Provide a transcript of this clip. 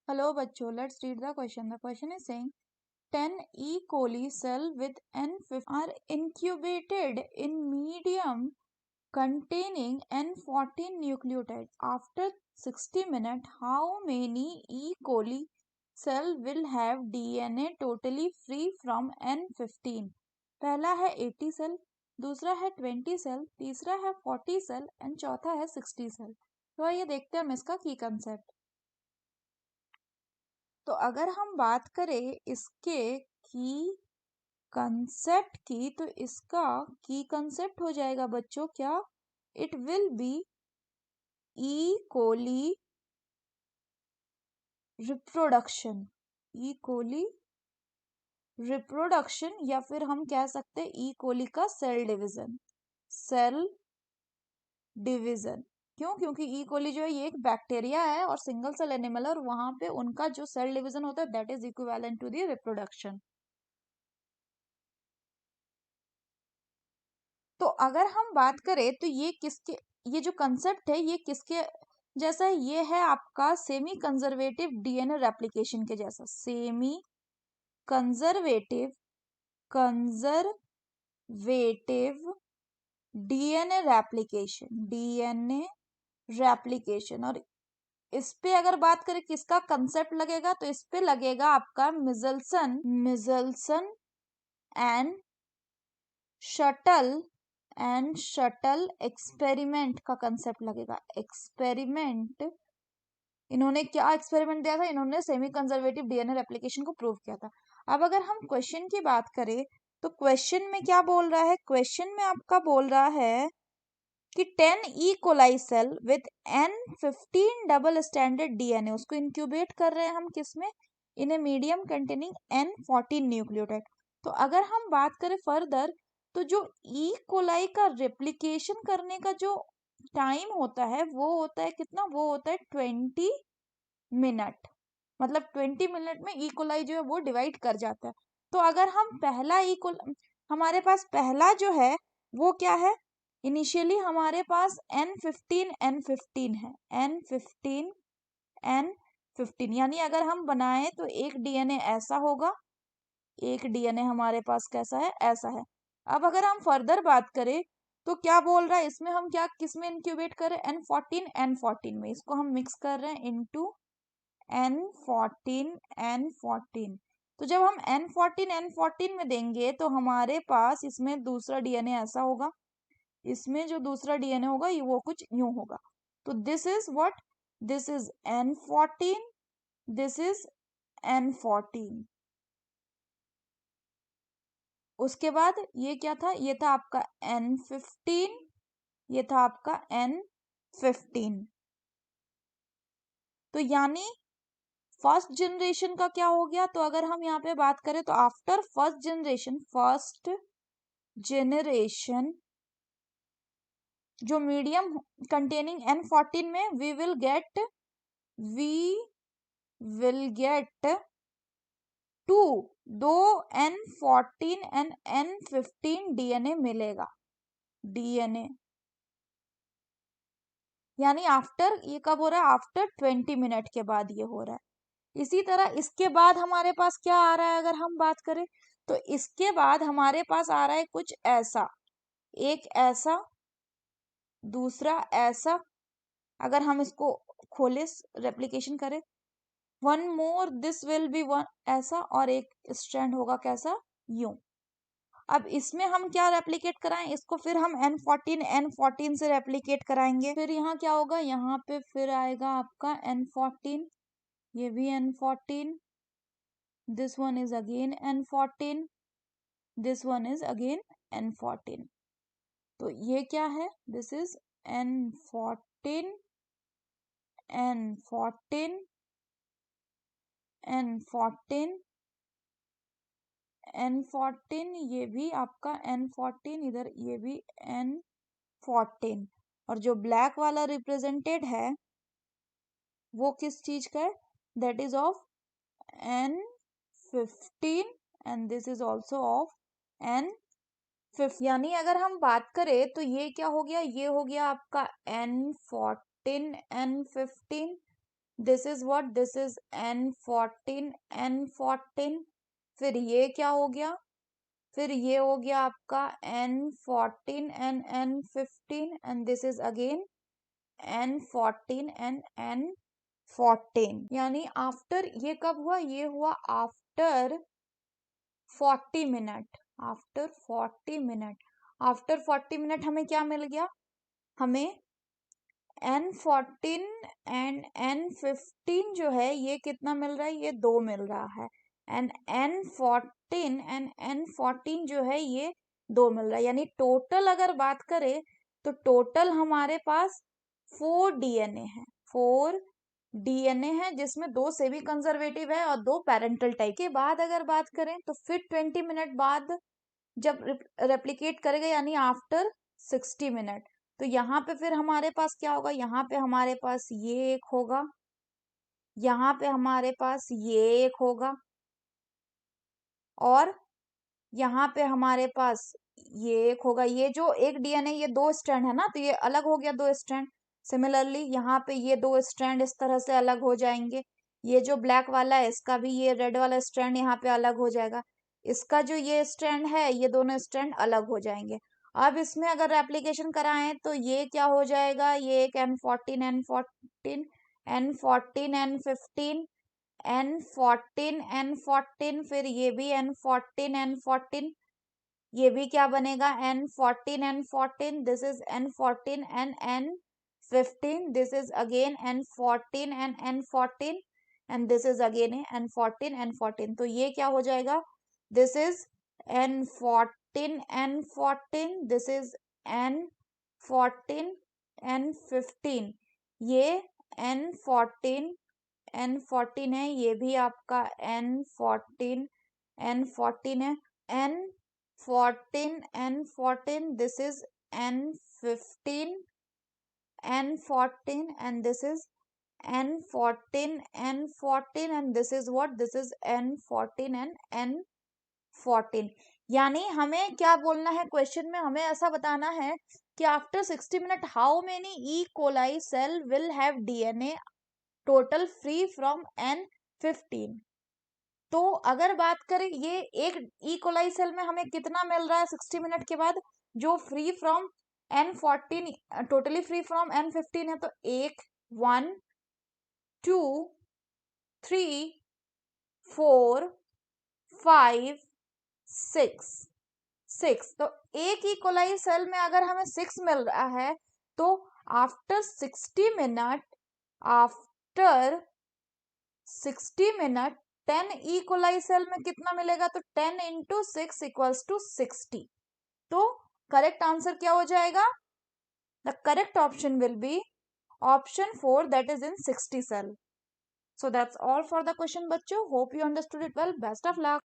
Hello बच्चों, let's read the question. The question is saying 10 E. coli cell with N50 are incubated in medium containing N14 nucleotide. After 60 minutes, how many E. coli cell will have DNA totally free from N15? पहला है 80 cell, दूसरा है 20 cell, तीसरा है 40 cell and चौथा है 60 cell. तो आइए देखते हैं हम इसका की कंसेप्ट। तो अगर हम बात करें इसके की कंसेप्ट की, तो इसका की कंसेप्ट हो जाएगा बच्चों क्या, it will be E coli reproduction, E coli reproduction, या फिर हम कह सकते हैं ई कोली का सेल डिवीजन, सेल डिवीजन। क्यों? क्योंकि ई कोली जो है ये एक बैक्टीरिया है और सिंगल सेल एनिमल है, और वहां पे उनका जो सेल डिवीजन होता है that is equivalent to the reproduction. तो अगर हम बात करें तो ये किसके, ये जो कंसेप्ट है ये किसके जैसा है, ये है आपका सेमी कंजर्वेटिव डीएनए रेप्लिकेशन के जैसा। Semi conservative conservative DNA replication. और इस पे अगर बात करें किसका कंसेप्ट लगेगा, तो इस पे लगेगा आपका मिजल्सन एंड शटल एक्सपेरिमेंट का कंसेप्ट लगेगा। एक्सपेरिमेंट, इन्होंने क्या एक्सपेरिमेंट दिया था, इन्होंने सेमी कंजर्वेटिव डीएनए रेप्लिकेशन को प्रूव किया था। अब अगर हम क्वेश्चन की बात करें तो क्वेश्चन में क्या बोल रहा है, क्वेश्चन में आपका बोल रहा है कि 10 E coli cell with N15 double standard DNA, उसको इंक्यूबेट कर रहे हैं हम किसमें, in a medium containing N14 nucleotide. तो अगर हम बात करें फर्दर, तो जो ई कोलाई का रेप्लिकेशन करने का जो टाइम होता है वो होता है कितना, वो होता है 20 मिनट। मतलब 20 मिनट में ई कोलाई जो है वो डिवाइड कर जाता है। तो अगर हम पहला हमारे पास पहला जो है वो क्या है, इनिशियली हमारे पास N15 है, N15 यानी अगर हम बनाए तो एक डीएनए ऐसा होगा, एक डीएनए हमारे पास कैसा है, ऐसा है। अब अगर हम फर्दर बात करें तो क्या बोल रहा है, इसमें हम क्या किसमें इंक्यूबेट कर रहे हैं, N14 में, इसको हम मिक्स कर रहे हैं इनटू N14। तो जब हम N14 में देंगे तो हमारे पास इसमें दूसरा डीएनए ऐसा होगा, इसमें जो दूसरा डीएनए होगा ये वो कुछ यूं होगा। तो this is what, this is N14, this is N14। उसके बाद ये क्या था, ये था आपका N15, ये था आपका N15। तो यानी फर्स्ट जनरेशन का क्या हो गया, तो अगर हम यहाँ पे बात करें तो आफ्टर फर्स्ट जनरेशन जो मीडियम कंटेनिंग N14 में वी विल गेट टू, दो N14 एंड N15 डीएनए मिलेगा, डीएनए यानी आफ्टर, ये कब हो रहा है, आफ्टर 20 मिनट के बाद ये हो रहा है। इसी तरह इसके बाद हमारे पास क्या आ रहा है, अगर हम बात करें तो इसके बाद हमारे पास आ रहा है कुछ ऐसा, एक ऐसा, दूसरा ऐसा। अगर हम इसको खोले, रेप्लिकेशन करें, one more, this will be one ऐसा, और एक स्ट्रैंड होगा कैसा, यूं। अब इसमें हम क्या रेप्लिकेट कराएं, इसको फिर हम N14 से रेप्लिकेट कराएंगे। फिर यहाँ क्या होगा, यहाँ पे फिर आएगा आपका N14, ये भी N14, this one is again N14, this one is again N14। तो ये क्या है, this is N14, N14, N14, N14, ये भी आपका N14, इधर ये भी N14। और जो ब्लैक वाला रिप्रेजेंटेड है वो किस चीज का है, that is of N15 and this is also of N15। यानी अगर हम बात करें तो ये क्या हो गया, ये हो गया आपका N14 N15, this is what, this is N14 N14। फिर ये क्या हो गया, फिर ये हो गया आपका N14 and N15 and this is again N14 and N14। यानी आफ्टर, ये कब हुआ, ये हुआ after 40 minute, after 40 minute. After 40 minute हमें क्या मिल गया, हमें N14 एंड N15 जो है ये कितना मिल रहा है, ये 2 मिल रहा है। एंड N14 एंड N14 जो है ये 2 मिल रहा है। यानी टोटल अगर बात करें तो टोटल हमारे पास 4 डीएनए है, 4 डीएनए है, जिसमें 2 सेमी कंजर्वेटिव है और 2 पेरेंटल टाइप के। बाद अगर बात करें तो फिर 20 मिनट बाद जब रेप्लिकेट करेगा, यानी आफ्टर 60 मिनट, तो यहाँ पे फिर हमारे पास क्या होगा, यहाँ पे हमारे पास ये एक होगा, यहाँ पे हमारे पास ये एक होगा, और यहाँ पे हमारे पास ये एक होगा। ये जो एक डीएनए, ये 2 स्ट्रैंड है ना, तो ये अलग हो गया 2 स्ट्रैंड। सिमिलरली यहाँ पे ये 2 स्ट्रैंड इस तरह से अलग हो जाएंगे। ये जो ब्लैक वाला है इसका भी ये रेड वाला स्ट्रैंड यहाँ पे अलग हो जाएगा। इसका जो ये स्ट्रैंड है, ये दोनों स्ट्रैंड अलग हो जाएंगे। अब इसमें अगर रेप्लिकेशन कराएं तो ये क्या हो जाएगा, ये एक N14 N14 N14 N15 N14 N14, फिर ये भी N14 N14, ये भी क्या बनेगा N14 N14, this is N14 and N15, this is again N14 and N14 and this is again N14 N14। तो ये क्या हो जाएगा, this is N14 N14, this is N14 N15, ये N14 N14 है, ये भी आपका N14 N14 है, N14 N14, this is N15 N14 and this is N14 N14 and this is what, this is N14 and N14। यानी हमें क्या बोलना है, क्वेश्चन में हमें ऐसा बताना है कि after 60 minute how many E coli cell will have DNA total free from N15। तो अगर बात करें ये एक ई कोलाई सेल में हमें कितना मिल रहा है 60 मिनट के बाद, जो free from N14, totally free from N15 है, तो 1 2 3 4 5 6, तो एक ई कोलाई सेल में अगर हमें 6 मिल रहा है, तो after 60 minute, after 60 minute 10 E coli cell में कितना मिलेगा, तो 10 इंटू 6 इक्वल्स टू 60। तो करेक्ट आंसर क्या हो जाएगा, the correct option will be option 4, that is in 60 cell. So that's all for the question बच्चों, hope you understood it well, best of luck।